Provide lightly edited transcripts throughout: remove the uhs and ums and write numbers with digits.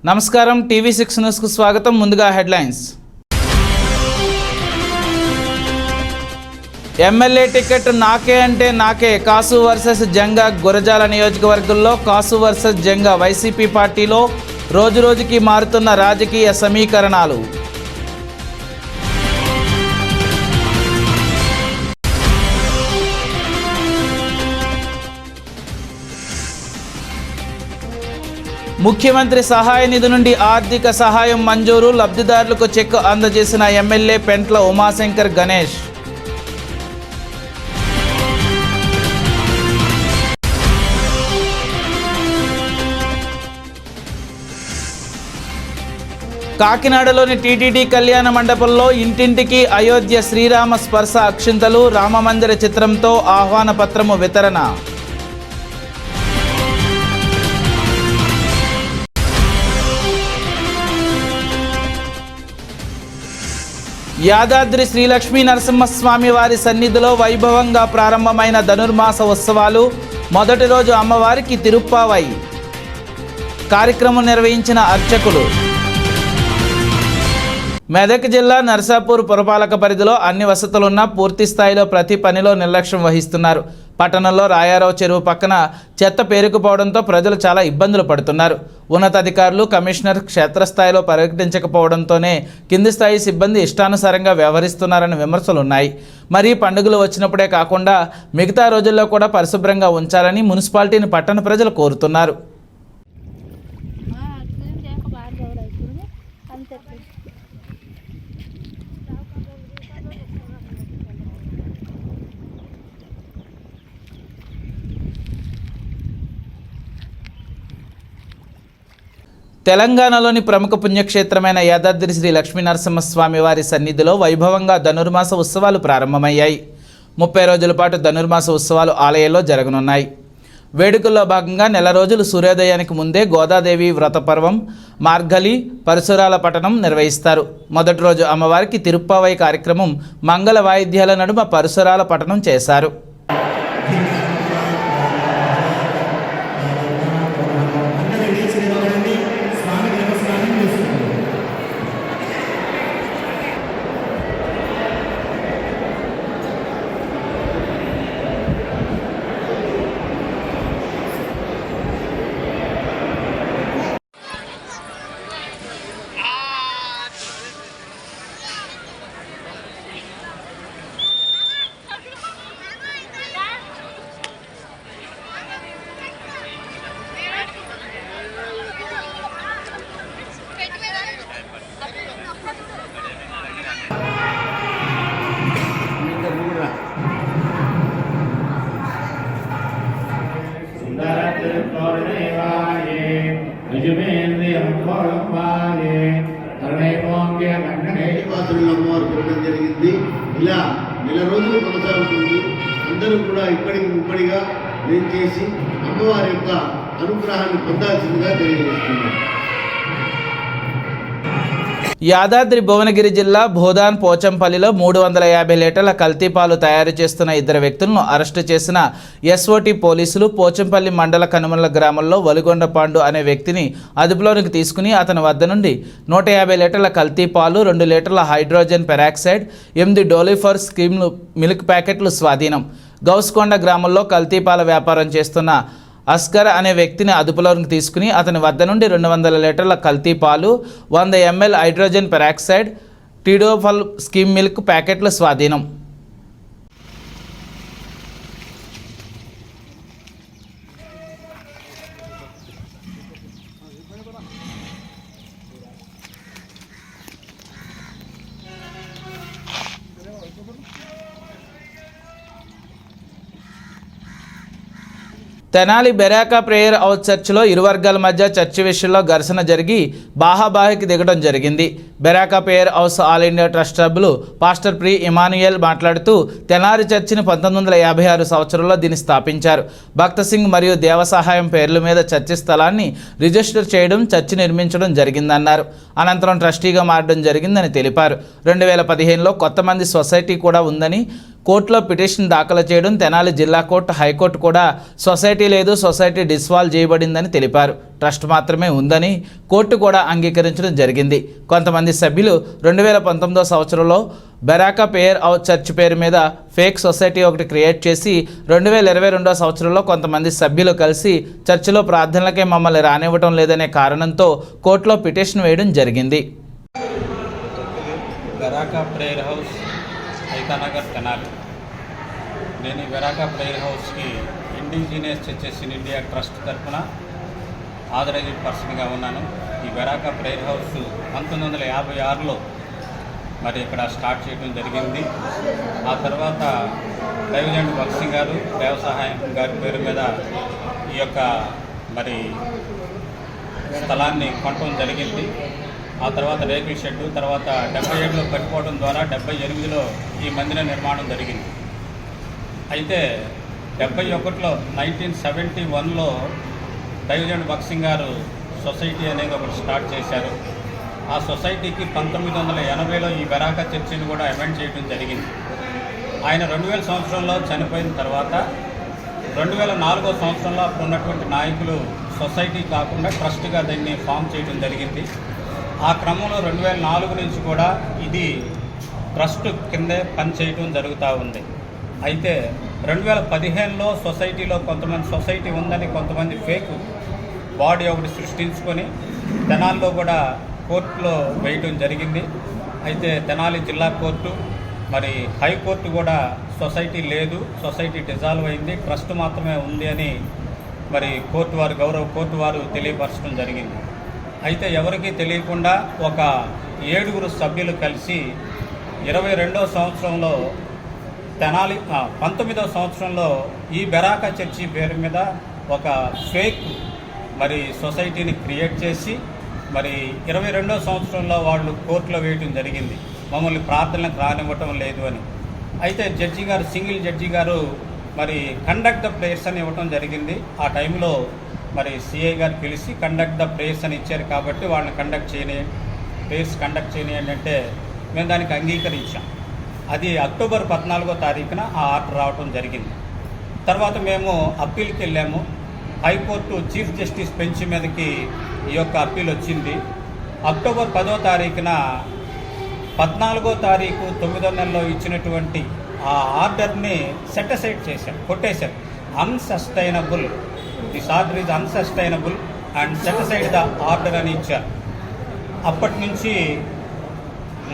నమస్కారం టీవీ6 న్యూస్ కు స్వాగతం. ముందుగా హెడ్లైన్స్. ఎమ్మెల్యే టికెట్ నాకే అంటే నాకే. కాసు వర్సెస్ జంగా. గురజాల నియోజకవర్గంలో కాసు వర్సెస్ జంగా. వైసీపీ పార్టీలో రోజురోజుకి మారుతున్న రాజకీయ సమీకరణాలు. ముఖ్యమంత్రి సహాయ నిధి నుండి ఆర్థిక సహాయం మంజూరు. లబ్ధిదారులకు చెక్ అందజేసిన ఎమ్మెల్యే పెంట్ల ఉమాశంకర్ గణేష్. కాకినాడలోని టీటీడీ కళ్యాణ మండపంలో ఇంటింటికి అయోధ్య శ్రీరామ స్పర్శ అక్షింతలు. రామమందిర చిత్రంతో ఆహ్వాన పత్రము వితరణ. యాదాద్రి శ్రీ లక్ష్మీ నరసింహస్వామి వారి సన్నిధిలో వైభవంగా ప్రారంభమైన ధనుర్మాస ఉత్సవాలు. మొదటి రోజు అమ్మవారికి తిరుప్పావై కార్యక్రమం నిర్వహించిన అర్చకులు. మెదక్ జిల్లా నర్సాపూర్ పురపాలక పరిధిలో అన్ని వసతులున్నా పూర్తి స్థాయిలో ప్రతి పనిలో నిర్లక్ష్యం వహిస్తున్నారు. పట్టణంలో రాయారావు చెరువు పక్కన చెత్త పేరుకుపోవడంతో ప్రజలు చాలా ఇబ్బందులు పడుతున్నారు. ఉన్నతాధికారులు, కమిషనర్ క్షేత్రస్థాయిలో పర్యటించకపోవడంతోనే కింది స్థాయి సిబ్బంది ఇష్టానుసారంగా వ్యవహరిస్తున్నారని విమర్శలున్నాయి. మరి పండుగలు వచ్చినప్పుడే కాకుండా మిగతా రోజుల్లో కూడా పరిశుభ్రంగా ఉంచాలని మున్సిపాలిటీని పట్టణ ప్రజలు కోరుతున్నారు. తెలంగాణలోని ప్రముఖ పుణ్యక్షేత్రమైన యాదాద్రి శ్రీ లక్ష్మీ నరసింహస్వామి వారి సన్నిధిలో వైభవంగా ధనుర్మాస ఉత్సవాలు ప్రారంభమయ్యాయి. 30 రోజుల పాటు ధనుర్మాస ఉత్సవాలు ఆలయంలో జరగనున్నాయి. వేడుకల్లో భాగంగా నెల రోజులు సూర్యోదయానికి ముందే గోదాదేవి వ్రతపర్వం, మార్గలి, పరశురాల పఠనం నిర్వహిస్తారు. మొదటి రోజు అమ్మవారికి తిరుప్పావై కార్యక్రమం మంగళ వాయిద్యాల నడుమ పరశురాల పఠనం చేశారు. జరిగింది. ఇలా నెల రోజులు కొనసాగుతుంది. అందరూ కూడా ఇప్పటిగా నేను చేసి అమ్మవారి యొక్క అనుగ్రహాన్ని పొందాల్సిందిగా తెలియజేస్తున్నాను. యాదాద్రి భువనగిరి జిల్లా భూదాన్ పోచంపల్లిలో 350 లీటర్ల కల్తీ పాలు తయారు చేస్తున్న 2 వ్యక్తులను అరెస్టు చేసిన ఎస్ఓటి పోలీసులు పోచంపల్లి మండల కనుమల గ్రామంలో వలిగొండ పాండు అనే వ్యక్తిని అదుపులోనికి తీసుకుని అతని వద్ద నుండి 150 లీటర్ల కల్తీ పాలు, 2 లీటర్ల హైడ్రోజన్ పెరాక్సైడ్, 8 డోలిఫర్ స్కీమ్ మిల్క్ ప్యాకెట్లు స్వాధీనం. గౌస్కొండ గ్రామంలో కల్తీ పాల వ్యాపారం చేస్తున్న అస్కర్ అనే వ్యక్తిని అదుపులోకి తీసుకుని అతని వద్ద నుండి 200 లీటర్ల కల్తీ పాలు, 100 ml హైడ్రోజన్ పెరాక్సైడ్, టిడోఫల్ స్కీమ్ మిల్క్ ప్యాకెట్లు స్వాధీనం. తెనాలి బెరాకా ప్రేయర్ హౌస్ చర్చిలో ఇరు వర్గాల మధ్య చర్చి విషయంలో ఘర్షణ జరిగి బాహాబాహికి దిగడం జరిగింది. Beracah prayer house all India trust సభ్యులు పాస్టర్ ప్రి ఇమానుయల్ మాట్లాడుతూ తెనాలి చర్చిని 1956 సంవత్సరంలో దీన్ని స్థాపించారు. భక్త సింగ్ మరియు దేవసహాయం పేర్ల మీద చర్చి స్థలాన్ని రిజిస్టర్ చేయడం, చర్చి నిర్మించడం జరిగిందన్నారు. అనంతరం ట్రస్టీగా మారడం జరిగిందని తెలిపారు. 2015లో కొత్త మంది సొసైటీ కూడా ఉందని, కోర్టులో పిటిషన్ దాఖలు చేయడం, తెనాలి జిల్లా కోర్టు, హైకోర్టు కూడా సొసైటీ లేదు, సొసైటీ డిస్వాల్వ్ చేయబడిందని తెలిపారు. ట్రస్ట్ మాత్రమే ఉందని కోర్టు కూడా అంగీకరించడం జరిగింది. కొంతమంది సభ్యులు 2019 సంవత్సరంలో బెరాకా పేర్ చర్చ్ పేరు మీద ఫేక్ సొసైటీ ఒకటి క్రియేట్ చేసి 2022 సంవత్సరంలో కొంతమంది సభ్యులు కలిసి చర్చిలో ప్రార్థనలకే మమ్మల్ని రానివ్వటం లేదనే కారణంతో కోర్టులో పిటిషన్ వేయడం జరిగింది. Beracah prayer house Aithanagar Tenali. నేను ఈ బెరాకా ప్రేయర్ హౌస్కి indigenous churches in India trust తరఫున ఆథరైజ్డ్ పర్సన్గా ఉన్నాను. ఈ బెరాకా ప్రేయర్ హౌస్ 1956లో మరి ఇక్కడ స్టార్ట్ చేయడం జరిగింది. ఆ తర్వాత దైవజనుడు భక్సింగ్ గారు, దేవసహాయం గారి పేరు మీద ఈ యొక్క మరి స్థలాన్ని కొనడం జరిగింది. ఆ తర్వాత రేకుల షెడ్డు, తర్వాత 77లో కట్టుకోవడం ద్వారా 78లో ఈ మందిర నిర్మాణం జరిగింది. అయితే 71లో 1971లో దైవజనుడు భక్సింగ్ గారు సొసైటీ అనేది ఒకటి స్టార్ట్ చేశారు. ఆ సొసైటీకి 1980లో ఈ బెరాకా చర్చిని కూడా అమెండ్ చేయడం జరిగింది. ఆయన 2000 సంవత్సరంలో చనిపోయిన తర్వాత 2004 సంవత్సరంలో అప్పుడు ఉన్నటువంటి నాయకులు సొసైటీ కాకుండా ట్రస్ట్గా దీన్ని ఫామ్ చేయడం జరిగింది. ఆ క్రమంలో 2004 నుంచి కూడా ఇది ట్రస్ట్ కిందే పనిచేయడం జరుగుతూ ఉంది. అయితే 2015లో సొసైటీలో కొంతమంది సొసైటీ ఉందని కొంతమంది ఫేక్ బాడీ ఒకటి సృష్టించుకొని తెనాలిలో కూడా కోర్టులో వేయటం జరిగింది. అయితే తెనాలి జిల్లా కోర్టు మరి హైకోర్టు కూడా సొసైటీ లేదు, సొసైటీ డిజాల్వ్ అయింది, ట్రస్ట్ మాత్రమే ఉంది అని మరి కోర్టు వారు, గౌరవ కోర్టు వారు తెలియపరచడం జరిగింది. అయితే ఎవరికీ తెలియకుండా ఒక 7 సభ్యులు కలిసి 22వ సంవత్సరంలో తెనాలి 19వ సంవత్సరంలో ఈ బెరాకా చర్చి పేరు మీద ఒక ఫేక్ మరి సొసైటీని క్రియేట్ చేసి మరి 22వ సంవత్సరంలో వాళ్ళు కోర్టులో వేయటం జరిగింది, మమ్మల్ని ప్రార్థనలకు రానివ్వటం లేదు అని. అయితే జడ్జి గారు, సింగిల్ జడ్జి గారు మరి కండక్ట్ ద ప్రేయర్స్ అని ఇవ్వటం జరిగింది. ఆ టైంలో మరి సిఐ గారు పిలిచి కండక్ట్ ద ప్రేయర్స్ అని ఇచ్చారు కాబట్టి వాళ్ళని ప్రేయర్స్ కండక్ట్ చేయనియండి అంటే మేము దానికి అంగీకరించాం. అది అక్టోబర్ 14వ తారీఖున ఆ ఆర్డర్ రావటం జరిగింది. తర్వాత మేము అప్పీల్కి వెళ్ళాము. హైకోర్టు చీఫ్ జస్టిస్ బెంచ్ మీదకి ఈ యొక్క అప్పీల్ వచ్చింది. అక్టోబర్ 10వ తారీఖున 14వ తారీఖు 9వ నెలలో ఇచ్చినటువంటి ఆ ఆర్డర్ని సెటసైడ్ చేశారు, కొట్టేశారు. Unsustainable, this order is unsustainable and set aside the order అని ఇచ్చారు. అప్పటి నుంచి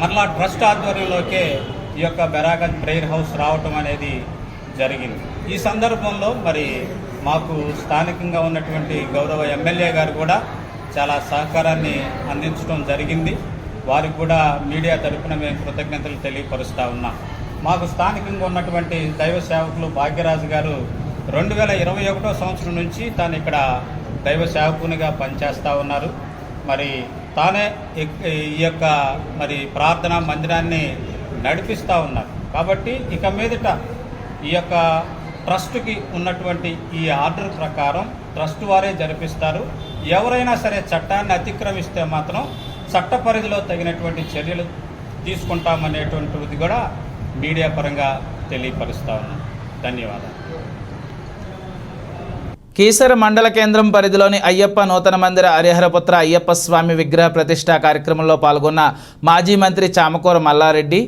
మరలా ట్రస్ట్ ఆధ్వర్యంలోకే ఈ యొక్క బెరాకా ప్రేయర్ హౌస్ రావటం అనేది జరిగింది. ఈ సందర్భంలో మరి మాకు స్థానికంగా ఉన్నటువంటి గౌరవ ఎమ్మెల్యే గారు కూడా చాలా సహకారాన్ని అందించడం జరిగింది. వారికి కూడా మీడియా తరఫున మేము కృతజ్ఞతలు తెలియపరుస్తూ ఉన్నాం. మాకు స్థానికంగా ఉన్నటువంటి దైవ సేవకులు భాగ్యరాజు గారు 2021వ సంవత్సరం నుంచి తాను ఇక్కడ దైవ సేవకునిగా పనిచేస్తూ ఉన్నారు. మరి తానే ఈ యొక్క మరి ప్రార్థనా మందిరాన్ని నడిపిస్తూ ఉన్నారు. కాబట్టి ఇక మీదట ఈ యొక్క ట్రస్ట్కి ఉన్నటువంటి ఈ ఆర్డర్ ప్రకారం ట్రస్ట్ వారే జరిపిస్తారు. ఎవరైనా సరే చట్టాన్ని అతిక్రమిస్తే మాత్రం చట్ట పరిధిలో తగినటువంటి చర్యలు తీసుకుంటామనేటువంటిది కూడా మీడియా పరంగా తెలియపరుస్తూ ఉన్నాం. ధన్యవాదాలు. కీసర మండల కేంద్రం పరిధిలోని అయ్యప్ప నూతన మందిర హరిహరపుత్ర అయ్యప్ప స్వామి విగ్రహ ప్రతిష్ఠా కార్యక్రమంలో పాల్గొన్న మాజీ మంత్రి చామకూర మల్లారెడ్డి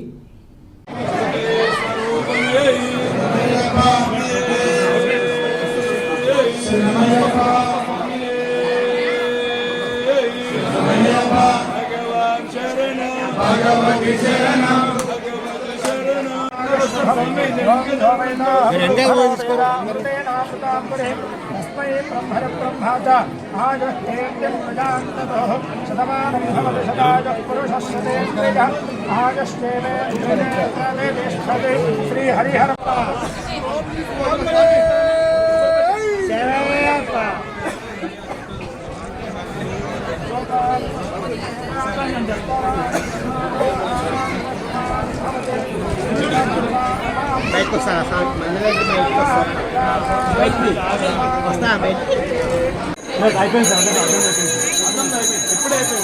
శ్రీ హరిహర బయటకు వస్తా మండలానికి బయటకు వస్తా బయట అయిపోయింది సార్. ఎప్పుడైతే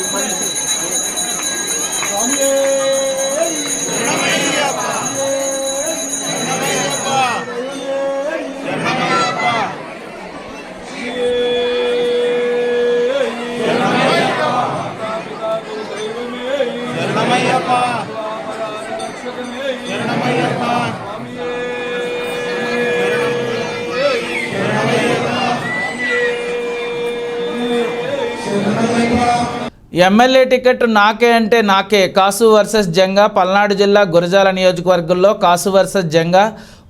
ఎమ్మెల్యే టికెట్ నాకే అంటే నాకే. కాసు వర్సెస్ జంగా. పల్నాడు జిల్లా గురజాల నియోజకవర్గంలో కాసు వర్సెస్ జంగా.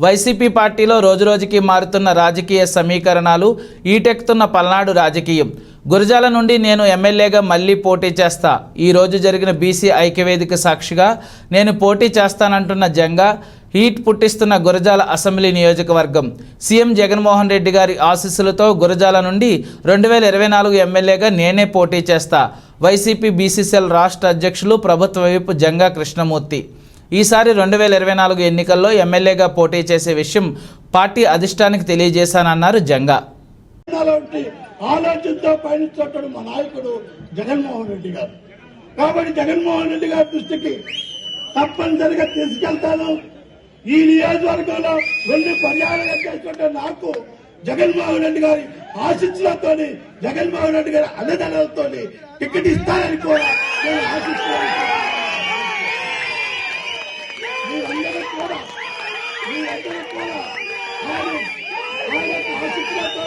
వైసీపీ పార్టీలో రోజురోజుకి మారుతున్న రాజకీయ సమీకరణాలు, ఈటెక్కుతున్న పల్నాడు రాజకీయం. గురజాల నుండి నేను ఎమ్మెల్యేగా మళ్ళీ పోటీ చేస్తా. ఈరోజు జరిగిన బీసీ ఐక్యవేదిక సాక్షిగా నేను పోటీ చేస్తానంటున్న జంగా. హీట్ పుట్టిస్తున్న గురజాల అసెంబ్లీ నియోజకవర్గం. సీఎం జగన్మోహన్ రెడ్డి గారి ఆశీస్సులతో గురజాల నుండి 2024 ఎమ్మెల్యేగా నేనే పోటీ చేస్తా. వైసీపీ బీసీసీఎల్ రాష్ట్ర అధ్యక్షులు ప్రభుత్వ వైపు జంగా కృష్ణమూర్తి. ఈసారి 2024 ఎన్నికల్లో ఎమ్మెల్యేగా పోటీ చేసే విషయం పార్టీ అధిష్టానికి తెలియజేశానన్నారు జంగా. ఆలోచనతో పయనిస్తున్నటువంటి మా నాయకుడు జగన్మోహన్ రెడ్డి గారు. కాబట్టి జగన్మోహన్ రెడ్డి గారి దృష్టికి తప్పనిసరిగా తీసుకెళ్తాను. ఈ నియోజకవర్గంలో 2 పర్యాయాలుగా చేస్తుంటే నాకు జగన్మోహన్ రెడ్డి గారి ఆశీస్సులతో, జగన్మోహన్ రెడ్డి గారి అండదండలతో టికెట్ ఇస్తానని కూడా నేను ఆశిస్తున్నాను. మీరందరూ కూడా ఆశీస్సులతో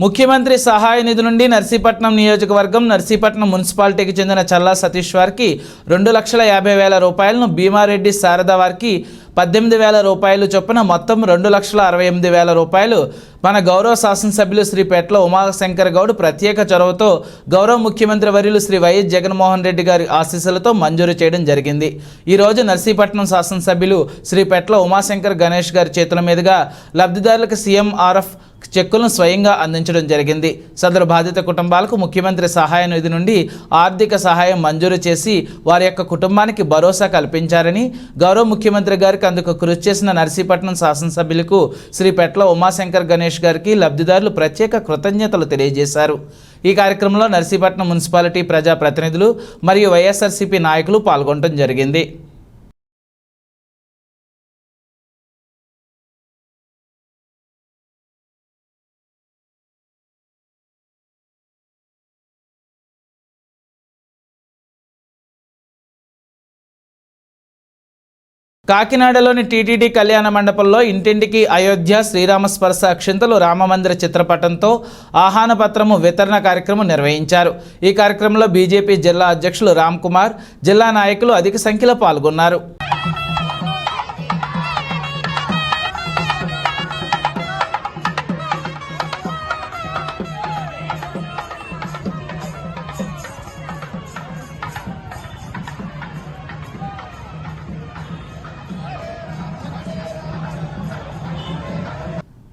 ముఖ్యమంత్రి సహాయ నిధి నుండి నర్సీపట్నం నియోజకవర్గం, నర్సీపట్నం మున్సిపాలిటీకి చెందిన చల్లా సతీష్ వారికి 2,50,000 రూపాయలను, భీమారెడ్డి శారద వారికి 18,000 రూపాయలు చొప్పున మొత్తం 2,68,000 రూపాయలు మన గౌరవ శాసనసభ్యులు శ్రీ పెట్ల ఉమాశంకర్ గౌడ్ ప్రత్యేక చొరవతో గౌరవ ముఖ్యమంత్రి వర్యులు శ్రీ వైఎస్ జగన్మోహన్ రెడ్డి గారి ఆశీస్సులతో మంజూరు చేయడం జరిగింది. ఈరోజు నర్సీపట్నం శాసనసభ్యులు శ్రీ పెట్ల ఉమాశంకర్ గణేష్ గారి చేతుల మీదుగా లబ్ధిదారులకు సీఎంఆర్ఎఫ్ చెక్కులను స్వయంగా అందించడం జరిగింది. సదరు బాధిత కుటుంబాలకు ముఖ్యమంత్రి సహాయ నిధి నుండి ఆర్థిక సహాయం మంజూరు చేసి వారి యొక్క కుటుంబానికి భరోసా కల్పించారని, గౌరవ ముఖ్యమంత్రి గారికి అందుకు కృషి చేసిన నర్సీపట్నం శాసనసభ్యులకు శ్రీ పెట్ల ఉమాశంకర్ గణేష్ గారికి లబ్ధిదారులు ప్రత్యేక కృతజ్ఞతలు తెలియజేశారు. ఈ కార్యక్రమంలో నర్సీపట్నం మున్సిపాలిటీ ప్రజాప్రతినిధులు మరియు వైఎస్ఆర్సీపీ నాయకులు పాల్గొనడం జరిగింది. కాకినాడలోని టీటీడీ కళ్యాణ మండపంలో ఇంటింటికి అయోధ్య శ్రీరామ స్పర్శ అక్షింతలు రామమందిర చిత్రపటంతో ఆహ్వాన పత్రము వితరణ కార్యక్రమం నిర్వహించారు. ఈ కార్యక్రమంలో బీజేపీ జిల్లా అధ్యక్షులు రామ్ కుమార్, జిల్లా నాయకులు అధిక సంఖ్యలో పాల్గొన్నారు.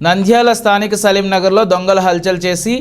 నంద్యాల స్థానిక సలీం నగర్లో దొంగలు హల్చల్ చేసి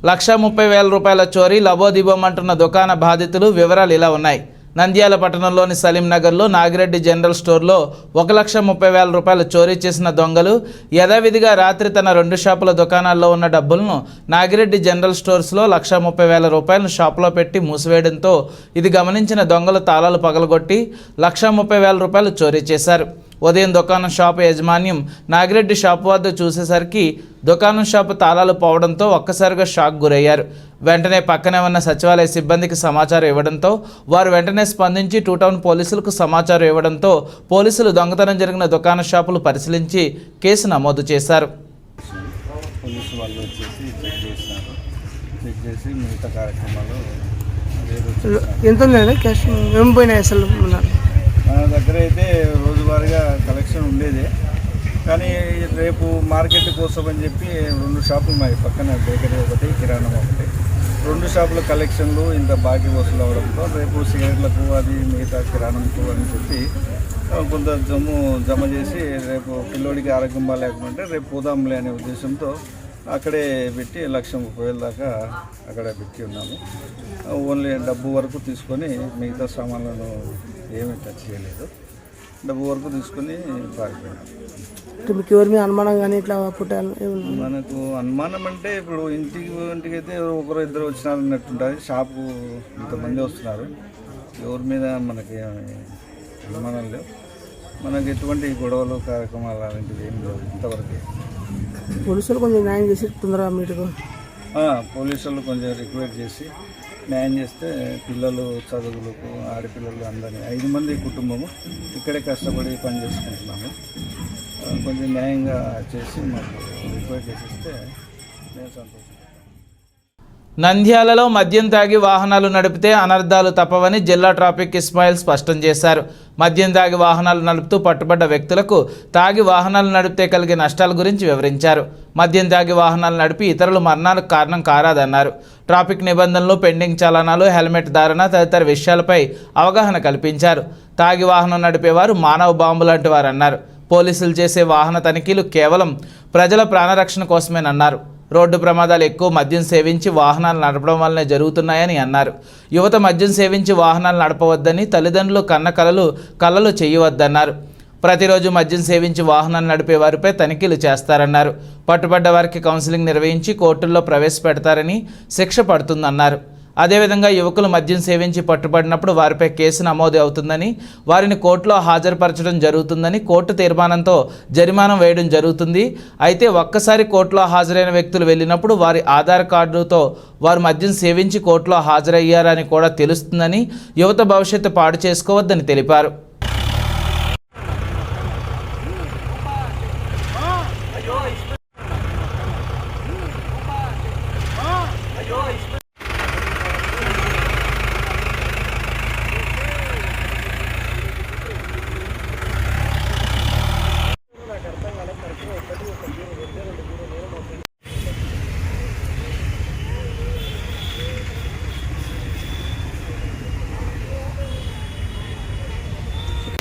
1,30,000 రూపాయల చోరీ లబోదిబోమంటున్న దుకాణ బాధితులు. వివరాలు ఇలా ఉన్నాయి. నంద్యాల పట్టణంలోని సలీం నగర్లో నాగిరెడ్డి జనరల్ స్టోర్లో 1,30,000 రూపాయలు చోరీ చేసిన దొంగలు యథావిధిగా రాత్రి తన 2 షాపుల దుకాణాల్లో ఉన్న డబ్బులను నాగిరెడ్డి జనరల్ స్టోర్స్లో 1,30,000 రూపాయలను షాపులో పెట్టి మూసివేయడంతో ఇది గమనించిన దొంగలు తాళాలు పగలగొట్టి 1,30,000 రూపాయలు చోరీ చేశారు. ఉదయం దుకాణం షాపు యాజమాన్యం నాగిరెడ్డి షాపు వద్ద చూసేసరికి దుకాణం షాపు తాళాలు పోవడంతో ఒక్కసారిగా షాక్ గురయ్యారు. వెంటనే పక్కనే ఉన్న సచివాలయ సిబ్బందికి సమాచారం ఇవ్వడంతో వారు వెంటనే స్పందించి 2 టౌన్ పోలీసులకు సమాచారం ఇవ్వడంతో పోలీసులు దొంగతనం జరిగిన దుకాణ షాపులు పరిశీలించి కేసు నమోదు చేశారు. పోలీసు వాళ్ళు వచ్చేసి చెక్ చేసి మిగతా కార్యక్రమాలు ఎంత ఉందండి క్యాష్ ఏం పోయినాయి అసలు? మన దగ్గర అయితే రోజువారీగా కలెక్షన్ ఉండేది, కానీ రేపు మార్కెట్ కోసం అని చెప్పి 2 షాపులు ఉన్నాయి పక్కన, బేకరీ ఒకటి, కిరాణం ఒకటి, 2 షాపుల కలెక్షన్లు ఇంత బాకీ వసూలు అవడంతో రేపు సిగరెట్లకు అది మిగతా కిరాణంకు అని చెప్పి కొంత జమ చేసి రేపు పిల్లోడికి ఆరోగ్యం బాగాలేకుంటే రేపు పోదాంలే అనే ఉద్దేశంతో అక్కడే పెట్టి 1,30,000 దాకా అక్కడ పెట్టి ఉన్నాము. ఓన్లీ డబ్బు వరకు తీసుకొని మిగతా సామాన్లను ఏమీ టచ్ చేయలేదు. డబ్బు వరకు తీసుకొని పారిపోయినాము. మీకు ఎవరి మీద అనుమానం కానీ ఇట్లా పుట్టాలి? మనకు అనుమానం అంటే ఇప్పుడు ఇంటికి అయితే 1-2 వచ్చినారు అన్నట్టుంటుంది. షాపు ఇంతమంది వస్తున్నారు, ఎవరి మీద మనకి అనుమానం లేవు. మనకి ఎటువంటి గొడవలు కార్యక్రమాలు అలాంటివి ఏం లేవు ఇంతవరకు. పోలీసులు కొంచెం న్యాయం చేసి తొందరగా మీటుకు పోలీసులు కొంచెం రిక్వెస్ట్ చేసి న్యాయం చేస్తే పిల్లలు చదువులకు, ఆడపిల్లలు అందరినీ 5 మంది కుటుంబము ఇక్కడే కష్టపడి పని చేసుకుంటున్నాము. కొంచెం న్యాయంగా చేసి మాకు రిక్వెస్ట్ చేసిస్తే నేను సంతోషం. నంద్యాలలో మద్యం తాగి వాహనాలు నడిపితే అనర్థాలు తప్పవని జిల్లా ట్రాఫిక్ ఇస్మాయిల్ స్పష్టం చేశారు. మద్యం తాగి వాహనాలు నడుపుతూ పట్టుబడ్డ వ్యక్తులకు తాగి వాహనాలు నడిపితే కలిగే నష్టాల గురించి వివరించారు. మద్యం తాగి వాహనాలు నడిపి ఇతరుల మరణాలకు కారణం కారాదన్నారు. ట్రాఫిక్ నిబంధనలు, పెండింగ్ చలనాలు, హెల్మెట్ ధారణ తదితర విషయాలపై అవగాహన కల్పించారు. తాగి వాహనం నడిపేవారు మానవ బాంబు లాంటి వారన్నారు. పోలీసులు చేసే వాహన తనిఖీలు కేవలం ప్రజల ప్రాణరక్షణ కోసమేనన్నారు. రోడ్డు ప్రమాదాలు ఎక్కువ మద్యం సేవించి వాహనాలు నడపడం వల్లనే జరుగుతున్నాయని అన్నారు. యువత మద్యం సేవించి వాహనాలు నడపవద్దని, తల్లిదండ్రులు కన్న కలలు చేయవద్దన్నారు. ప్రతిరోజు మద్యం సేవించి వాహనాలు నడిపే వారిపై తనిఖీలు చేస్తారన్నారు. పట్టుబడ్డ వారికి కౌన్సిలింగ్ నిర్వహించి కోర్టుల్లో ప్రవేశపెడతారని, శిక్ష పడుతుందన్నారు. అదేవిధంగా యువకులు మద్యం సేవించి పట్టుబడినప్పుడు వారిపై కేసు నమోదు అవుతుందని, వారిని కోర్టులో హాజరుపరచడం జరుగుతుందని, కోర్టు తీర్మానంతో జరిమానా వేయడం జరుగుతుంది. అయితే ఒక్కసారి కోర్టులో హాజరైన వ్యక్తులు వెళ్ళినప్పుడు వారి ఆధార్ కార్డుతో వారు మద్యం సేవించి కోర్టులో హాజరయ్యారని కూడా తెలుస్తుందని, యువత భవిష్యత్తు పాడు చేసుకోవద్దని తెలిపారు.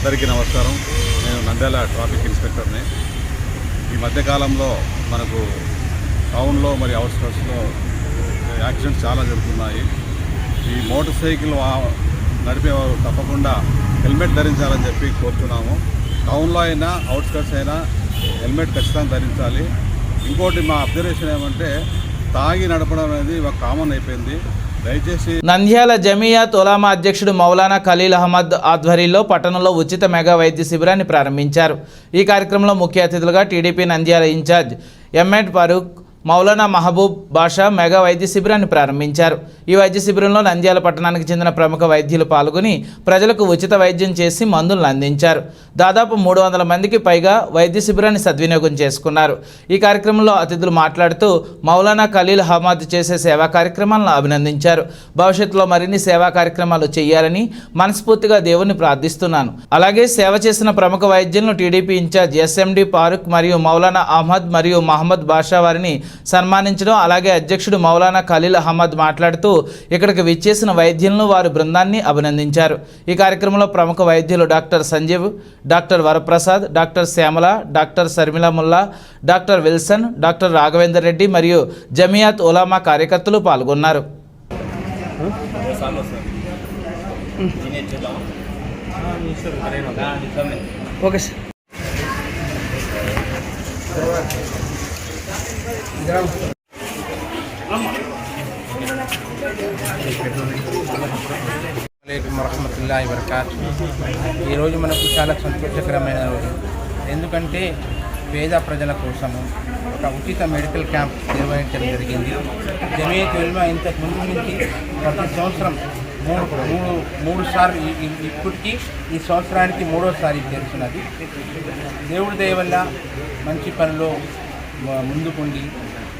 అందరికీ నమస్కారం. నేను నంద్యాల ట్రాఫిక్ ఇన్స్పెక్టర్ని. ఈ మధ్యకాలంలో మనకు టౌన్లో మరియు అవుట్స్కట్స్లో యాక్సిడెంట్స్ చాలా జరుగుతున్నాయి. ఈ మోటార్ సైకిల్ నడిపేవారు తప్పకుండా హెల్మెట్ ధరించాలని చెప్పి కోరుతున్నాము. టౌన్లో అయినా అవుట్స్కట్స్ అయినా హెల్మెట్ ఖచ్చితంగా ధరించాలి. ఇంకోటి మా అబ్జర్వేషన్ ఏమంటే తాగి నడపడం అనేది ఒక కామన్ అయిపోయింది. దయచేసి నంద్యాల జమియాత్ ఉలామా అధ్యక్షుడు మౌలానా ఖలీల్ అహ్మద్ ఆధ్వర్యంలో పట్టణంలో ఉచిత మెగా వైద్య శిబిరాన్ని ప్రారంభించారు. ఈ కార్యక్రమంలో ముఖ్య అతిథులుగా టీడీపీ నంద్యాల ఇన్ఛార్జ్ ఎంఎడ్ ఫరూక్, మౌలానా మహబూబ్ బాషా మెగా వైద్య శిబిరాన్ని ప్రారంభించారు. ఈ వైద్య శిబిరంలో నంద్యాల పట్టణానికి చెందిన ప్రముఖ వైద్యులు పాల్గొని ప్రజలకు ఉచిత వైద్యం చేసి మందులను అందించారు. దాదాపు 300 మందికి పైగా వైద్య శిబిరాన్ని సద్వినియోగం చేసుకున్నారు. ఈ కార్యక్రమంలో అతిథులు మాట్లాడుతూ మౌలానా ఖలీల్ అహ్మద్ చేసే సేవా కార్యక్రమాలను అభినందించారు. భవిష్యత్తులో మరిన్ని సేవా కార్యక్రమాలు చేయాలని మనస్ఫూర్తిగా దేవుణ్ణి ప్రార్థిస్తున్నాను. అలాగే సేవ చేసిన ప్రముఖ వైద్యులను టీడీపీ ఇన్ఛార్జ్ ఎస్ఎండి ఫారూక్ మరియు మౌలానా అహ్మద్ మరియు మహమ్మద్ బాషా వారిని సన్మానించడం. అలాగే అధ్యక్షుడు మౌలానా ఖలీల్ అహ్మద్ మాట్లాడుతూ ఇక్కడికి విచ్చేసిన వైద్యులను, వారి బృందాన్ని అభినందించారు. ఈ కార్యక్రమంలో ప్రముఖ వైద్యులు doctor Sanjeev, doctor Varaprasad, doctor Shyamala, doctor Sharmila Mulla, doctor Wilson, doctor Raghavender Reddy మరియు జమియాత్ ఉలామా కార్యకర్తలు పాల్గొన్నారు. Okay sir. వరహమతుల్లాహి వబరకాతుహు. ఈరోజు మనకు చాలా సంతోషకరమైన రోజు. ఎందుకంటే పేద ప్రజల కోసము ఒక ఉచిత మెడికల్ క్యాంప్ నిర్వహించడం జరిగింది. జమియత్ ఉలమా ఇంతకు ముందు నుంచి ప్రతి సంవత్సరం మూడు సార్లు, ఇప్పటికీ ఈ సంవత్సరానికి 3వసారి జరుగుతున్నది. దేవుడి దయ వల్ల మంచి పనిలో ముందుకుండి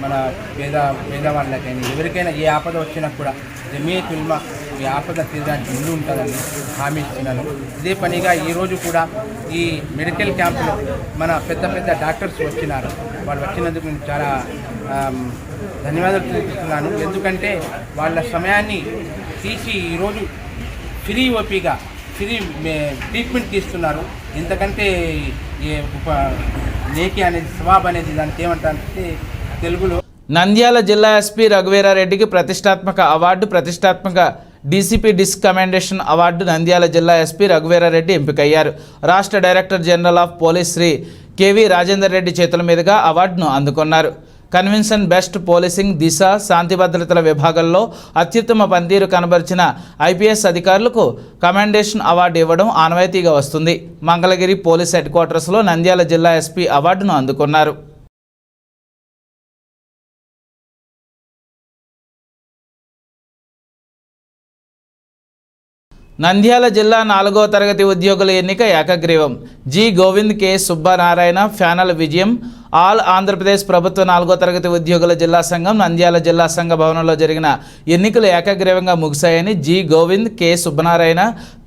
మన పేదవాళ్ళకైనా ఎవరికైనా ఏ ఆపద వచ్చినా కూడా జమియత్ ఉలమా ఈ ఆపద తీరడానికి ముందు ఉంటుందని హామీ ఇస్తున్నాను. ఇదే పనిగా ఈరోజు కూడా ఈ మెడికల్ క్యాంపులో మన పెద్ద డాక్టర్స్ వచ్చినారు. వాళ్ళు వచ్చినందుకు నేను చాలా ధన్యవాదాలు తెలుపుతున్నాను. ఎందుకంటే వాళ్ళ సమయాన్ని తీసి ఈరోజు ఫ్రీ ఓపీగా ఫ్రీ ట్రీట్మెంట్ తీస్తున్నారు. ఇంతకంటే నేకి అనేది సవాబ్ అనేది దానికి ఏమంటారంటే తెలుగులో. నంద్యాల జిల్లా ఎస్పీ రఘువీరారెడ్డికి ప్రతిష్టాత్మక అవార్డు, ప్రతిష్టాత్మక DCP disc commendation award Nandyal జిల్లా ఎస్పీ రఘువీరారెడ్డి ఎంపికయ్యారు. రాష్ట్ర director general of police Shri KV Rajender Reddy చేతుల మీదుగా అవార్డును అందుకున్నారు. కన్వెన్షన్ బెస్ట్ పోలీసింగ్, దిశ, శాంతి భద్రతల విభాగాల్లో అత్యుత్తమ పనితీరు కనబరిచిన ఐపీఎస్ అధికారులకు కమెండేషన్ అవార్డు ఇవ్వడం ఆనవాయితీగా వస్తుంది. మంగళగిరి పోలీస్ హెడ్ క్వార్టర్స్లో నంద్యాల జిల్లా ఎస్పీ అవార్డును అందుకున్నారు. నంద్యాల జిల్లా 4వ తరగతి ఉద్యోగుల ఎన్నిక ఏకగ్రీవం. జి గోవింద్, కె సుబ్బనారాయణ ప్యానల్ విజయం. ఆల్ ఆంధ్రప్రదేశ్ ప్రభుత్వ 4వ తరగతి ఉద్యోగుల జిల్లా సంఘం నంద్యాల జిల్లా సంఘ భవనంలో జరిగిన ఎన్నికలు ఏకగ్రీవంగా ముగిశాయని జి గోవింద్, కె సుబ్బనారాయణ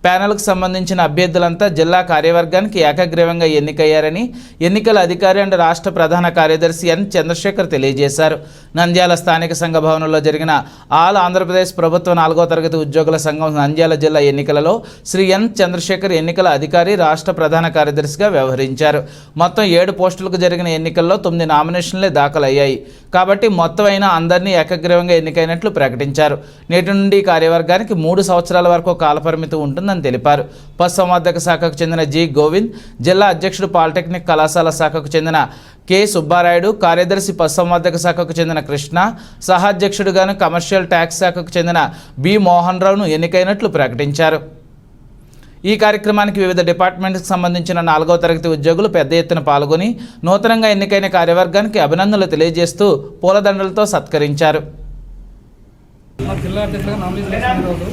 ప్యానెల్కు సంబంధించిన అభ్యర్థులంతా జిల్లా కార్యవర్గానికి ఏకగ్రీవంగా ఎన్నికయ్యారని ఎన్నికల అధికారి అండ్ రాష్ట్ర ప్రధాన కార్యదర్శి ఎన్ చంద్రశేఖర్ తెలియజేశారు. నంద్యాల స్థానిక సంఘ భవనంలో జరిగిన ఆల్ ఆంధ్రప్రదేశ్ ప్రభుత్వ 4వ తరగతి ఉద్యోగుల సంఘం నంద్యాల జిల్లా ఎన్నికలలో శ్రీ ఎన్ చంద్రశేఖర్ ఎన్నికల అధికారి, రాష్ట్ర ప్రధాన కార్యదర్శిగా వ్యవహరించారు. మొత్తం 7 పోస్టులకు జరిగిన ఎన్నికల్లో 9 నామినేషన్లే దాఖలయ్యాయి. కాబట్టి మొత్తం అయినా అందరినీ ఏకగ్రీవంగా ఎన్నికైనట్లు ప్రకటించారు. నేటి నుండి కార్యవర్గానికి 3 సంవత్సరాల వరకు కాలపరిమితి ఉంటుందని తెలిపారు. పశుసంవర్ధక శాఖకు చెందిన జి గోవింద్, జిల్లా అధ్యక్షుడు పాలిటెక్నిక్ కళాశాల శాఖకు చెందిన కె సుబ్బారాయుడు, కార్యదర్శి పశుసంవర్ధక శాఖకు చెందిన కృష్ణ, సహాధ్యక్షుడుగాను కమర్షియల్ ట్యాక్స్ శాఖకు చెందిన బి మోహన్ రావును ఎన్నికైనట్లు ప్రకటించారు. ఈ కార్యక్రమానికి వివిధ డిపార్ట్మెంట్కి సంబంధించిన 4వ తరగతి ఉద్యోగులు పెద్ద ఎత్తున పాల్గొని నూతనంగా ఎన్నికైన కార్యవర్గానికి అభినందనలు తెలియజేస్తూ పూలదండలతో సత్కరించారు. జిల్లా అధ్యక్షులుగా నామినేషన్ రోజు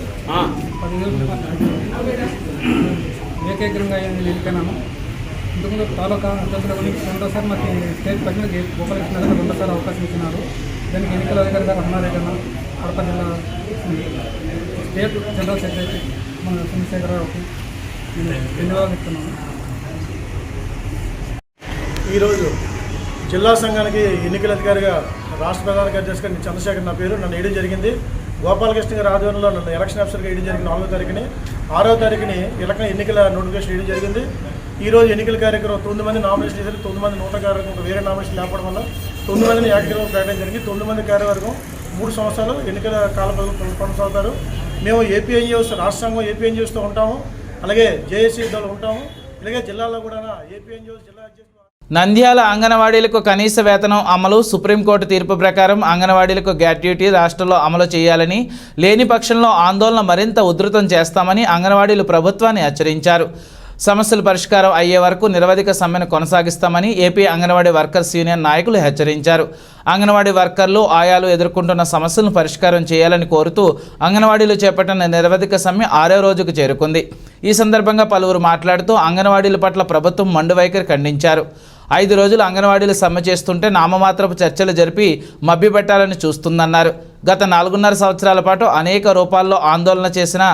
10,000 ఏకగ్రంగా ఎన్నికైనాము. ఇంతకుముందు తాలూకా అధ్యక్షుల గురించి రెండోసారి మాకు స్టేట్ ప్రజలకు గోపాలకృష్ణ గారు రెండోసారి అవకాశం ఇచ్చినారు. దానికి ఎన్నికల అధికారి గారు అన్నారెడ్డి అన్న, కడప జిల్లా స్టేట్ జనరల్ సెక్రటరీ మన చంద్రశేఖర్ రావుకి ధన్యవాదాలు ఇస్తున్నాను. ఈరోజు జిల్లా సంఘానికి ఎన్నికల అధికారిగా రాష్ట్ర ప్రధాన కార్యదర్శిగా చంద్రశేఖర్ నా పేరు నన్ను వేయడం జరిగింది. గోపాలకృష్ణ గారి ఆధ్వర్యంలో నన్ను ఎలక్షన్ ఆఫీసర్గా వేయడం జరిగింది. 4వ తారీఖుని 6వ తారీఖుని ఎన్నికల నోటిఫికేషన్ వేయడం జరిగింది. ఈరోజు ఎన్నికల కార్యక్రమం 9 మంది నామినేషన్ చేశారు. 9 మంది నూతన కార్యవర్గం వేరే నామినేషన్ లేకపోవడం వల్ల 9 మందిని ఏకగ్రీవం ప్రకటన జరిగింది. 9 మంది కార్యవర్గం 3 సంవత్సరాలు ఎన్నికల కాల కొనసాగుతారు. మేము ఏపీఎన్జిఓస్ రాష్ట్ర సంఘం ఏపీఎన్జిఓస్తో ఉంటాము, అలాగే జేఏసీతో ఉంటాము, అలాగే జిల్లాలో కూడా ఏపీఎన్జిఓస్ జిల్లా అధ్యక్షులు. నంద్యాల అంగన్వాడీలకు కనీస వేతనం అమలు సుప్రీంకోర్టు తీర్పు ప్రకారం అంగన్వాడీలకు గ్రాట్యుటీ రాష్ట్రంలో అమలు చేయాలని, లేని పక్షంలో ఆందోళన మరింత ఉధృతం చేస్తామని అంగన్వాడీలు ప్రభుత్వాన్ని హెచ్చరించారు. సమస్యలు పరిష్కారం అయ్యే వరకు నిరవధిక సమ్మెను కొనసాగిస్తామని ఏపీ అంగన్వాడీ వర్కర్స్ యూనియన్ నాయకులు హెచ్చరించారు. అంగన్వాడీ వర్కర్లు, ఆయాలు ఎదుర్కొంటున్న సమస్యలను పరిష్కారం చేయాలని కోరుతూ అంగన్వాడీలు చేపట్టిన నిరవధిక సమ్మె 6వ రోజుకు చేరుకుంది. ఈ సందర్భంగా పలువురు మాట్లాడుతూ అంగన్వాడీల పట్ల ప్రభుత్వం మొండి వైఖరి ఖండించారు. 5 రోజులు అంగన్వాడీలు సమ్మె చేస్తుంటే నామమాత్రపు చర్చలు జరిపి మభ్యపెట్టాలని చూస్తుందన్నారు. గత 4.5 సంవత్సరాల పాటు అనేక రూపాల్లో ఆందోళన చేసిన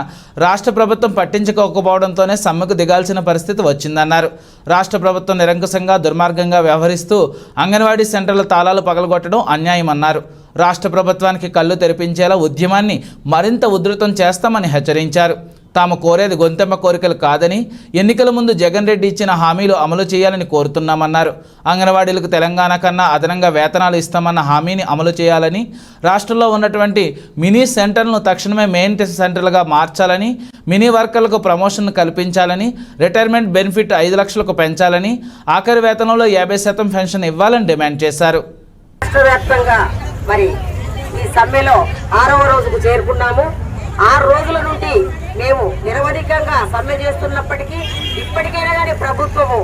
రాష్ట్ర ప్రభుత్వం పట్టించుకోకపోవడంతోనే సమ్మెకు దిగాల్సిన పరిస్థితి వచ్చిందన్నారు. రాష్ట్ర ప్రభుత్వం నిరంకుశంగా, దుర్మార్గంగా వ్యవహరిస్తూ అంగన్వాడీ సెంటర్ల తాళాలు పగలగొట్టడం అన్యాయమన్నారు. రాష్ట్ర ప్రభుత్వానికి కళ్ళు తెరిపించేలా ఉద్యమాన్ని మరింత ఉధృతం చేస్తామని హెచ్చరించారు. తాము కోరేది గొంతెమ్మ కోరికలు కాదని, ఎన్నికల ముందు జగన్ రెడ్డి ఇచ్చిన హామీలు అమలు చేయాలని కోరుతున్నామన్నారు. అంగన్వాడీలకు తెలంగాణ కన్నా అదనంగా వేతనాలు ఇస్తామన్న హామీని అమలు చేయాలని, రాష్ట్రంలో ఉన్నటువంటి మినీ సెంటర్లను తక్షణమే మెయిన్ సెంటర్లుగా మార్చాలని, మినీ వర్కర్లకు ప్రమోషన్ కల్పించాలని, రిటైర్మెంట్ బెనిఫిట్ 5 లక్షలకు పెంచాలని, ఆఖరి వేతనంలో 50% పెన్షన్ ఇవ్వాలని డిమాండ్ చేశారు. రాష్ట్ర వ్యాప్తంగా మరి ఈ సమ్మెలో 6వ రోజుకు చేరుకున్నాము. 6 రోజుల నుండి మేము నిరవధికంగా సమ్మె చేస్తున్నప్పటికీ ఇప్పటికైనా కానీ ప్రభుత్వము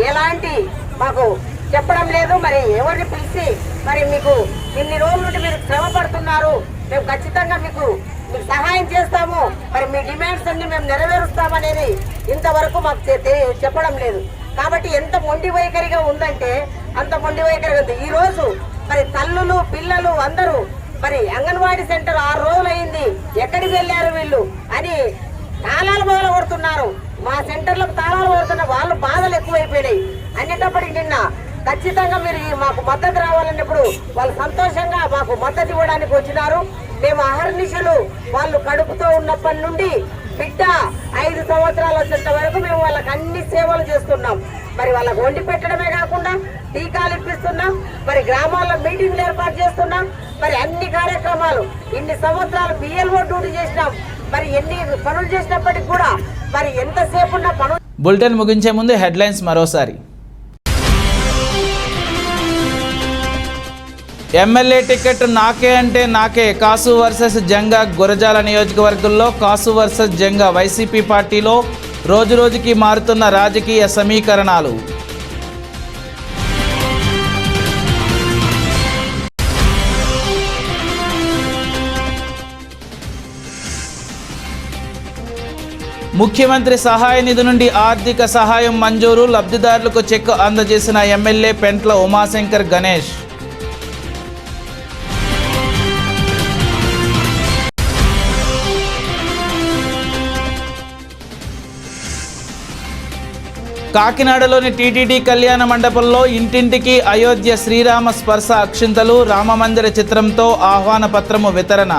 ఎలాంటి మాకు చెప్పడం లేదు. మరి ఎవరిని పిలిచి మరి మీకు ఇన్ని రోజుల నుండి మీరు శ్రమ పడుతున్నారు, మేము ఖచ్చితంగా మీకు సహాయం చేస్తాము, మరి మీ డిమాండ్స్ అన్ని మేము నెరవేరుస్తామనేది ఇంతవరకు మాకు చెప్పడం లేదు. కాబట్టి ఎంత మొండి వైఖరిగా ఉందంటే అంత మొండి వైఖరిగా ఉంది. ఈరోజు మరి తల్లులు, పిల్లలు అందరూ మరి అంగన్వాడీ సెంటర్ 6 రోజులు అయింది, ఎక్కడికి వెళ్ళారు వీళ్ళు అని తాళాలు మొదలు కొడుతున్నారు. మా సెంటర్లకు తాళాలు కొడుతున్న వాళ్ళు బాధలు ఎక్కువైపోయినాయి. అనేటప్పటికి నిన్న ఖచ్చితంగా మీరు మాకు మద్దతు రావాలన్నప్పుడు వాళ్ళు సంతోషంగా మాకు మద్దతు ఇవ్వడానికి వచ్చినారు. మేము అహర్నిశలు వాళ్ళు కడుపుతో ఉన్నప్పటి నుండి బిడ్డ 5 సంవత్సరాలు వచ్చేంత వరకు మేము వాళ్ళకి అన్ని సేవలు చేస్తున్నాం. మరి వాళ్ళకు వండి పెట్టడమే కాకుండా టీకాలు ఇప్పిస్తున్నాం, మరి గ్రామాల్లో మీటింగ్లు ఏర్పాటు చేస్తున్నాం, మరి అన్ని కార్యక్రమాలు ఇన్ని సంవత్సరాలు బిఎల్ఓ డ్యూటీ చేసినాం. మరి ఎన్ని పనులు చేసినప్పటికి కూడా మరి ఎంతసేపు ఉన్న పనులు. బులెటిన్ ముగించే ముందు హెడ్లైన్స్ మరోసారి. ఎమ్మెల్యే టికెట్ నాకే అంటే నాకే, కాసు వర్సెస్ జంగా. గురజాల నియోజకవర్గంలో కాసు వర్సెస్ జంగా. వైసీపీ పార్టీలో రోజురోజుకి మారుతున్న రాజకీయ సమీకరణాలు. ముఖ్యమంత్రి సహాయ నిధి నుండి ఆర్థిక సహాయం మంజూరు, లబ్ధిదారులకు చెక్ అందజేసిన ఎమ్మెల్యే పెంట్ల ఉమాశంకర్ గణేష్. కాకినాడలోని టీటీడీ కళ్యాణ మండపంలో ఇంటింటికి అయోధ్య శ్రీరామ స్పర్శ అక్షింతలు, రామమందిర చిత్రంతో ఆహ్వాన పత్రము వితరణ.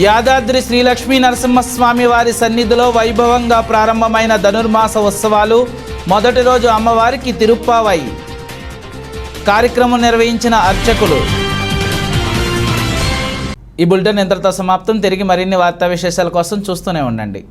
యాదాద్రి శ్రీ లక్ష్మీ నరసింహస్వామి వారి సన్నిధిలో వైభవంగా ప్రారంభమైన ధనుర్మాస ఉత్సవాలు. మొదటి రోజు అమ్మవారికి తిరుప్పావై కార్యక్రమం నిర్వహించిన అర్చకులు. ఈ బులెటిన్ ఇంతటితో సమాప్తం. తిరిగి మరిన్ని వార్తా విశేషాల కోసం చూస్తూనే ఉండండి.